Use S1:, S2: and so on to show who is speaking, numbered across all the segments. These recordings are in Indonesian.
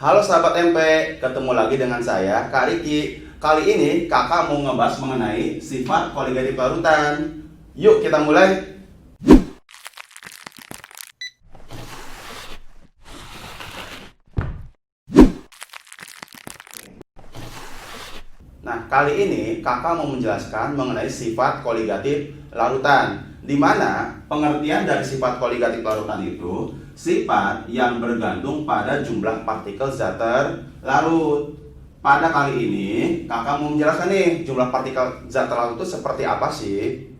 S1: Halo sahabat MP, ketemu lagi dengan saya, Kak Riki. Kali ini kakak mau ngebahas mengenai sifat koligatif larutan. Yuk kita mulai. Nah, kali ini kakak mau menjelaskan mengenai sifat koligatif larutan, di mana pengertian dari sifat koligatif larutan itu sifat yang bergantung pada jumlah partikel zat terlarut. Pada kali ini kakak mau menjelaskan nih jumlah partikel zat terlarut itu seperti apa sih.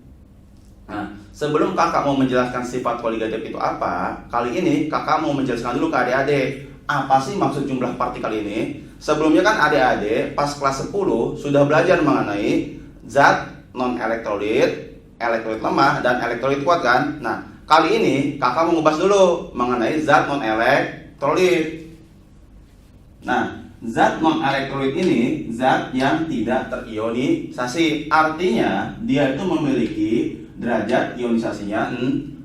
S1: Nah, sebelum kakak mau menjelaskan sifat koligatif itu apa, kali ini kakak mau menjelaskan dulu ke adik-adik apa sih maksud jumlah partikel ini. Sebelumnya kan adik-adik pas kelas 10 sudah belajar mengenai zat non-elektrolit, elektrolit lemah, dan elektrolit kuat kan. Nah, kali ini kakak mau ngebahas dulu mengenai zat non-elektrolit. Nah, zat non-elektrolit ini zat yang tidak terionisasi. Artinya dia itu memiliki derajat ionisasinya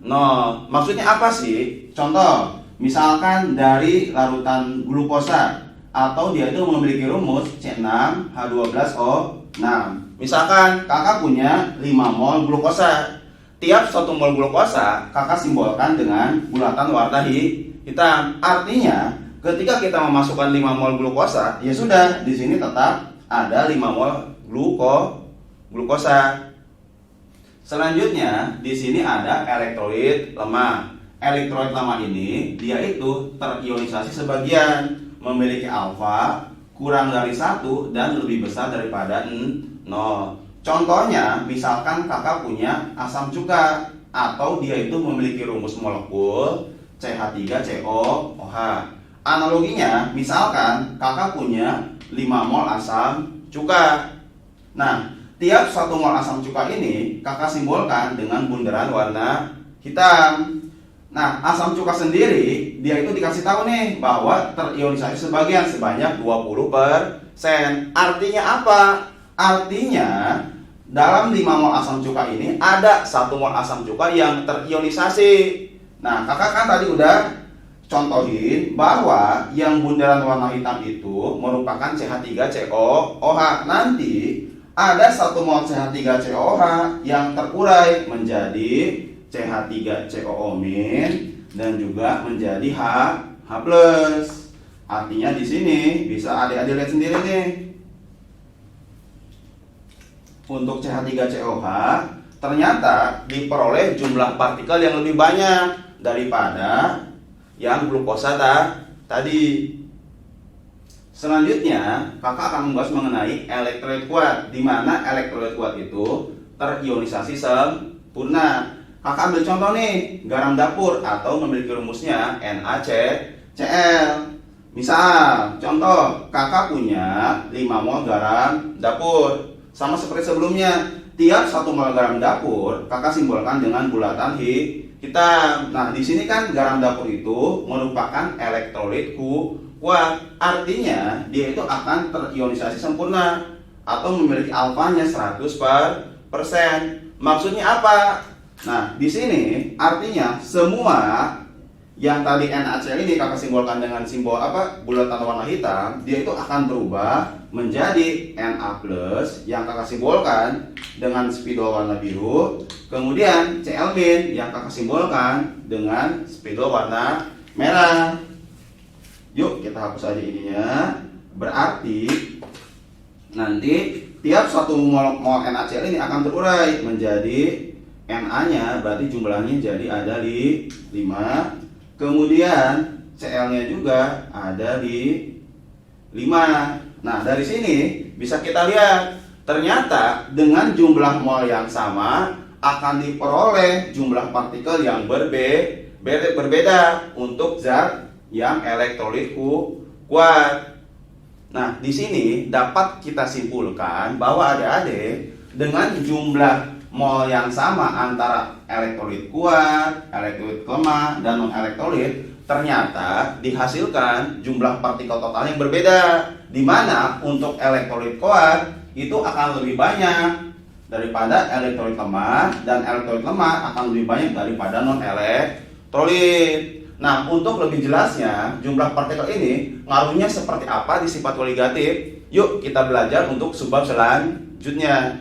S1: 0. Maksudnya apa sih? Contoh, misalkan dari larutan glukosa, atau dia itu memiliki rumus C6H12O6. Misalkan kakak punya 5 mol glukosa. Tiap 1 mol glukosa kakak simbolkan dengan bulatan warna hitam. Artinya ketika kita memasukkan 5 mol glukosa, ya sudah, di sini tetap ada 5 mol glukosa. Selanjutnya di sini ada elektrolit lemah. Elektrolit lemah ini dia itu terionisasi sebagian, memiliki alfa kurang dari 1 dan lebih besar daripada 0. Contohnya, misalkan kakak punya asam cuka, atau dia itu memiliki rumus molekul CH3COOH. Analoginya, misalkan kakak punya 5 mol asam cuka. Nah, tiap 1 mol asam cuka ini kakak simbolkan dengan bundaran warna hitam. Nah, asam cuka sendiri dia itu dikasih tahu nih bahwa terionisasi sebagian sebanyak 20%. Artinya apa? Artinya dalam 5 mol asam cuka ini ada 1 mol asam cuka yang terionisasi. Nah, kakak kan tadi udah contohin bahwa yang bundaran warna hitam itu merupakan CH3COOH. Nanti ada 1 mol CH3COOH yang terurai menjadi CH3COO- dan juga menjadi H+. Artinya di sini bisa adik-adik lihat sendiri nih. Untuk CH3COOH ternyata diperoleh jumlah partikel yang lebih banyak daripada yang glukosa tadi. Selanjutnya kakak akan membahas mengenai elektrolit kuat, di mana elektrolit kuat itu terionisasi sempurna. Kakak ambil contoh nih, garam dapur atau memiliki rumusnya NaCCl. Misal, contoh, kakak punya 5 mol garam dapur. Sama seperti sebelumnya, tiap 1 mol garam dapur kakak simbolkan dengan bulatan hitam. Nah, di sini kan garam dapur itu merupakan elektrolit kuat. Artinya, dia itu akan terionisasi sempurna atau memiliki alfanya 100%. Maksudnya apa? Nah, di sini artinya semua yang tadi NaCl ini kakak simbolkan dengan simbol apa? Bulatan warna hitam, dia itu akan berubah menjadi Na+ yang kakak simbolkan dengan spidol warna biru, kemudian Cl- yang kakak simbolkan dengan spidol warna merah. Yuk kita hapus aja ininya. Berarti nanti tiap 1 mol NaCl ini akan terurai menjadi Na-nya, berarti jumlahnya jadi ada di 5. Kemudian Cl-nya juga ada di 5. Nah, dari sini bisa kita lihat ternyata dengan jumlah mol yang sama akan diperoleh jumlah partikel yang berbeda untuk zat yang elektrolit kuat. Nah, di sini dapat kita simpulkan bahwa adik-adik dengan jumlah mol yang sama antara elektrolit kuat, elektrolit lemah, dan non-elektrolit, ternyata dihasilkan jumlah partikel total yang berbeda, di mana untuk elektrolit kuat itu akan lebih banyak daripada elektrolit lemah, dan elektrolit lemah akan lebih banyak daripada non-elektrolit. Nah, untuk lebih jelasnya, jumlah partikel ini ngaruhnya seperti apa di sifat koligatif? Yuk kita belajar untuk subbab selanjutnya.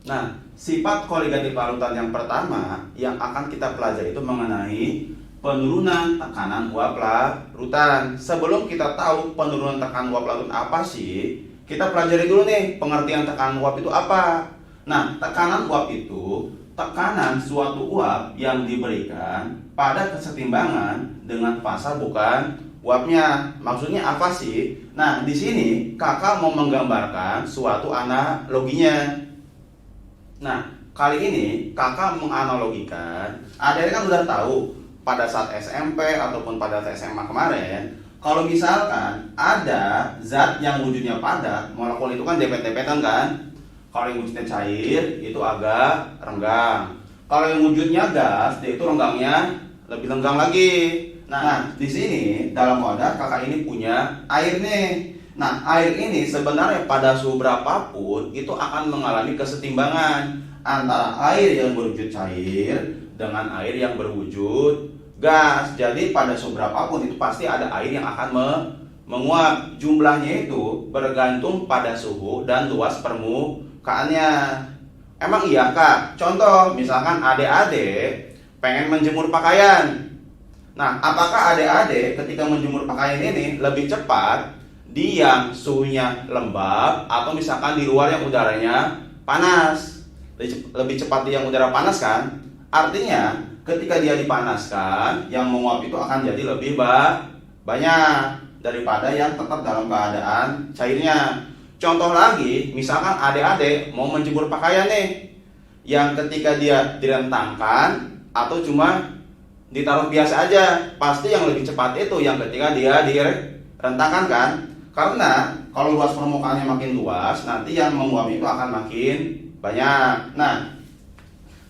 S1: Nah, sifat koligatif larutan yang pertama yang akan kita pelajari itu mengenai penurunan tekanan uap larutan. Sebelum kita tahu penurunan tekanan uap larutan apa sih, kita pelajari dulu nih pengertian tekanan uap itu apa. Nah, tekanan uap itu tekanan suatu uap yang diberikan pada kesetimbangan dengan fasa bukan uapnya. Maksudnya apa sih? Nah, di sini kakak mau menggambarkan suatu analoginya. Nah, kali ini kakak menganalogikan, adik kan udah tahu pada saat SMP ataupun pada saat SMA kemarin, kalau misalkan ada zat yang wujudnya padat, molekul itu kan dempet-dempetan kan. Kalau yang wujudnya cair itu agak renggang. Kalau yang wujudnya gas, dia itu renggangnya lebih renggang lagi. Nah, di sini dalam wadah kakak ini punya air nih. Nah, air ini sebenarnya pada suhu berapapun itu akan mengalami kesetimbangan antara air yang berwujud cair dengan air yang berwujud gas. Jadi pada suhu berapapun itu pasti ada air yang akan menguap. Jumlahnya itu bergantung pada suhu dan luas permukaannya. Emang iya kak? Contoh misalkan adik-adik pengen menjemur pakaian. Nah, apakah adik-adik ketika menjemur pakaian ini lebih cepat di yang suhunya lembab atau misalkan di luar yang udaranya panas? Lebih cepat di yang udara panas kan? Artinya ketika dia dipanaskan, yang menguap itu akan jadi lebih banyak daripada yang tetap dalam keadaan cairnya. Contoh lagi, misalkan adik-adik mau menjemur pakaian nih, yang ketika dia direntangkan atau cuma ditaruh biasa aja, pasti yang lebih cepat itu yang ketika dia direntangkan kan? Karena kalau luas permukaannya makin luas, nanti yang menguap itu akan makin banyak. Nah,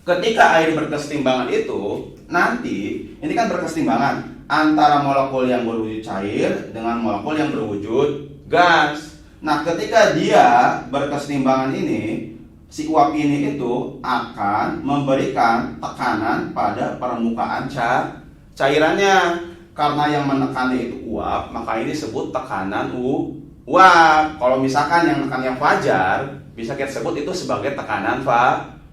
S1: ketika air berkesetimbangan itu, nanti ini kan berkesetimbangan antara molekul yang berwujud cair dengan molekul yang berwujud gas. Nah, ketika dia berkesetimbangan ini, si uap ini itu akan memberikan tekanan pada permukaan cairannya. Karena yang menekannya itu uap, maka ini disebut tekanan uap. Kalau misalkan yang menekan yang fajar, bisa kita sebut itu sebagai tekanan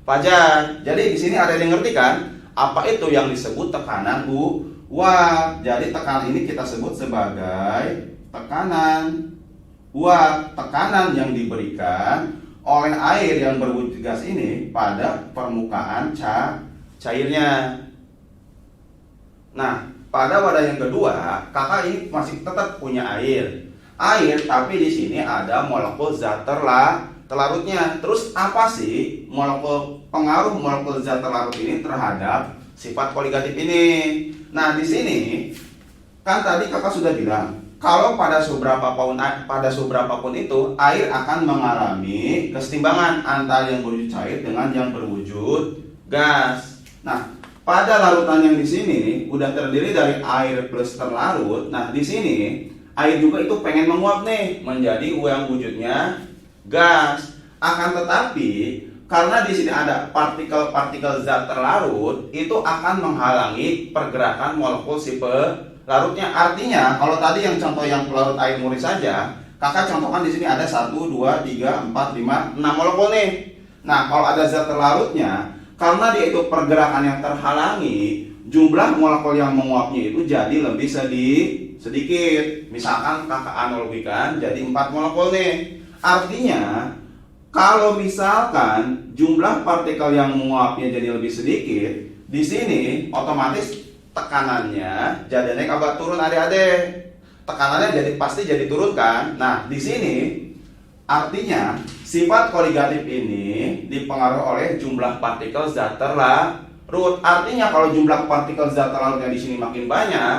S1: fajar. Jadi di sini ada yang ngerti kan? Apa itu yang disebut tekanan uap? Jadi tekanan ini kita sebut sebagai tekanan uap. Tekanan yang diberikan oleh air yang berwujud gas ini pada permukaan cairnya. Nah, pada wadah yang kedua, kakak ini masih tetap punya air, tapi di sini ada molekul zat terlarutnya. Terus apa sih pengaruh molekul zat terlarut ini terhadap sifat koligatif ini? Nah, di sini kan tadi kakak sudah bilang kalau pada suhu berapapun itu air akan mengalami kesetimbangan antara yang berwujud cair dengan yang berwujud gas. Nah, pada larutan yang di sini udah terdiri dari air plus terlarut. Nah, di sini air juga itu pengen menguap nih menjadi yang wujudnya gas. Akan tetapi karena di sini ada partikel-partikel zat terlarut, itu akan menghalangi pergerakan molekul si pelarutnya. Artinya, kalau tadi yang contoh yang pelarut air murni saja, kakak contohkan di sini ada 1, 2, 3, 4, 5, 6 molekul nih. Nah, kalau ada zat terlarutnya, karena dia itu pergerakan yang terhalangi, jumlah molekul yang menguapnya itu jadi lebih sedikit. Misalkan kakak analogikan jadi 4 molekul nih. Artinya kalau misalkan jumlah partikel yang menguapnya jadi lebih sedikit, di sini otomatis tekanannya jadi naik agak turun adik-adik. Tekanannya pasti jadi turun kan? Nah, di sini artinya sifat koligatif ini dipengaruhi oleh jumlah partikel zat terlarut. Artinya kalau jumlah partikel zat terlarutnya di sini makin banyak,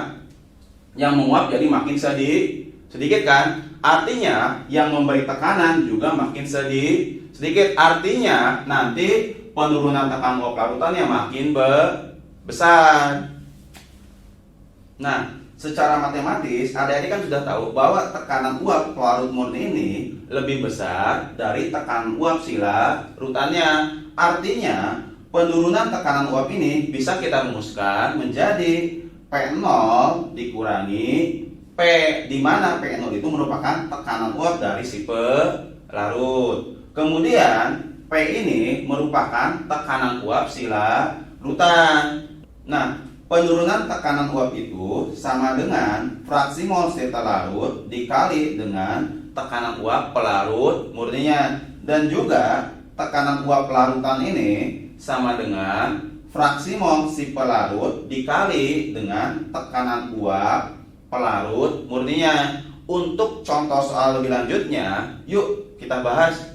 S1: yang menguap jadi makin sedikit kan? Artinya yang memberi tekanan juga makin sedikit. Artinya nanti penurunan tekanan uap larutannya makin besar. Nah, secara matematis, adik-adik kan sudah tahu bahwa tekanan uap pelarut murni ini lebih besar dari tekanan uap si larutannya. Artinya, penurunan tekanan uap ini bisa kita rumuskan menjadi P P0 dikurangi P, di mana P0 itu merupakan tekanan uap dari si pelarut. Kemudian P ini merupakan tekanan uap si larutan. Nah, penurunan tekanan uap itu sama dengan fraksi mol si larut dikali dengan tekanan uap pelarut murninya. Dan juga tekanan uap pelarutan ini sama dengan fraksi mol si pelarut dikali dengan tekanan uap pelarut murninya. Untuk contoh soal lebih lanjutnya, yuk kita bahas.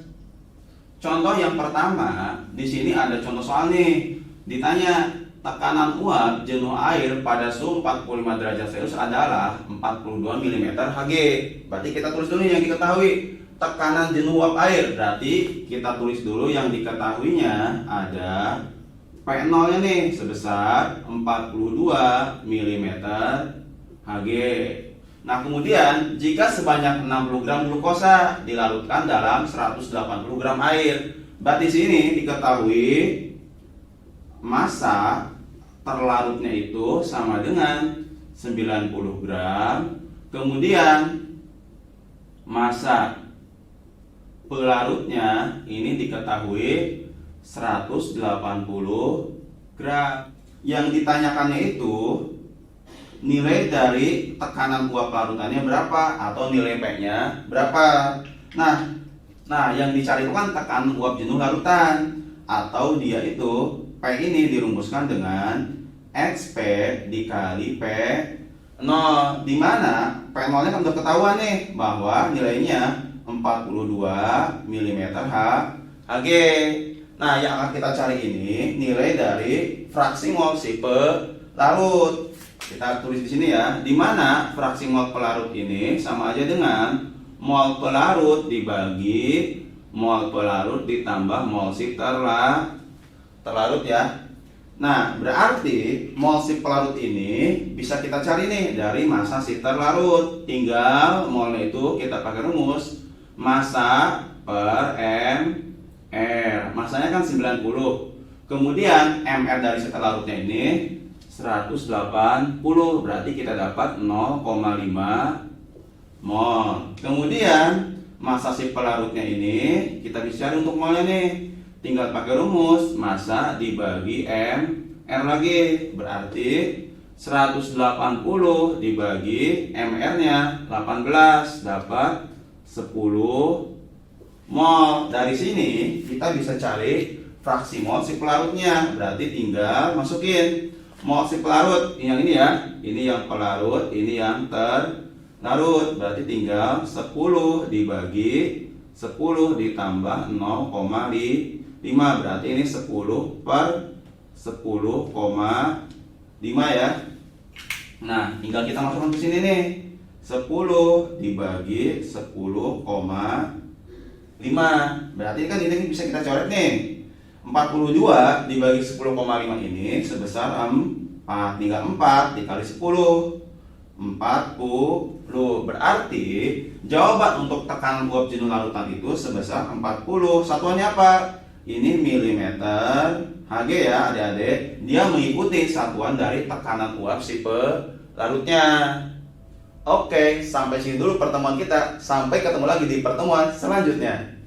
S1: Contoh yang pertama, di sini ada contoh soal nih. Ditanya, tekanan uap jenuh air pada suhu 45 derajat Celcius adalah 42 mm Hg. Berarti kita tulis dulu yang diketahui. Tekanan jenuh uap air, berarti kita tulis dulu yang diketahuinya ada P0-nya nih sebesar 42 mm Hg. Nah, kemudian jika sebanyak 60 gram glukosa dilarutkan dalam 180 gram air, berarti sini diketahui massa terlarutnya itu sama dengan 90 gram. Kemudian massa pelarutnya ini diketahui 180 gram. Yang ditanyakannya itu nilai dari tekanan uap larutannya berapa atau nilai P-nya berapa. Nah, yang dicari itu kan tekanan uap jenuh larutan, atau dia itu P ini dirumuskan dengan XP dikali P0, di mana P0-nya kan udah ketahuan nih bahwa nilainya 42 mm Hg. Nah, yang akan kita cari ini nilai dari fraksi mol si pelarut. Kita tulis di sini ya, di mana fraksi mol pelarut ini sama aja dengan mol pelarut dibagi mol pelarut ditambah mol si terlarut ya. Nah, berarti mol si pelarut ini bisa kita cari nih dari massa si terlarut. Tinggal molnya itu kita pakai rumus massa per mR. Massanya kan 90. Kemudian mR dari si terlarutnya ini 180, berarti kita dapat 0,5 mol. Kemudian massa si pelarutnya ini kita bisa cari untuk molnya nih. Tinggal pakai rumus massa dibagi mR lagi. Berarti 180 dibagi mR-nya 18 dapat 10 mol. Dari sini kita bisa cari fraksi mol si pelarutnya. Berarti tinggal masukin mol si pelarut yang ini ya. Ini yang pelarut, ini yang terlarut. Berarti tinggal 10 dibagi 10 ditambah 0,5. Berarti ini 10 per 10,5 ya. Nah, tinggal kita masukkan ke sini nih. 10 dibagi 10,5. Berarti kan ini bisa kita coret nih. 42 dibagi 10,5 ini sebesar 4. Tinggal 4 dikali 10. 40. Berarti jawaban untuk tekanan uap jenuh larutan itu sebesar 40. Satuannya apa? Ini milimeter Hg ya adik-adik. Dia mengikuti satuan dari tekanan uap si pelarutnya. Oke, sampai sini dulu pertemuan kita. Sampai ketemu lagi di pertemuan selanjutnya.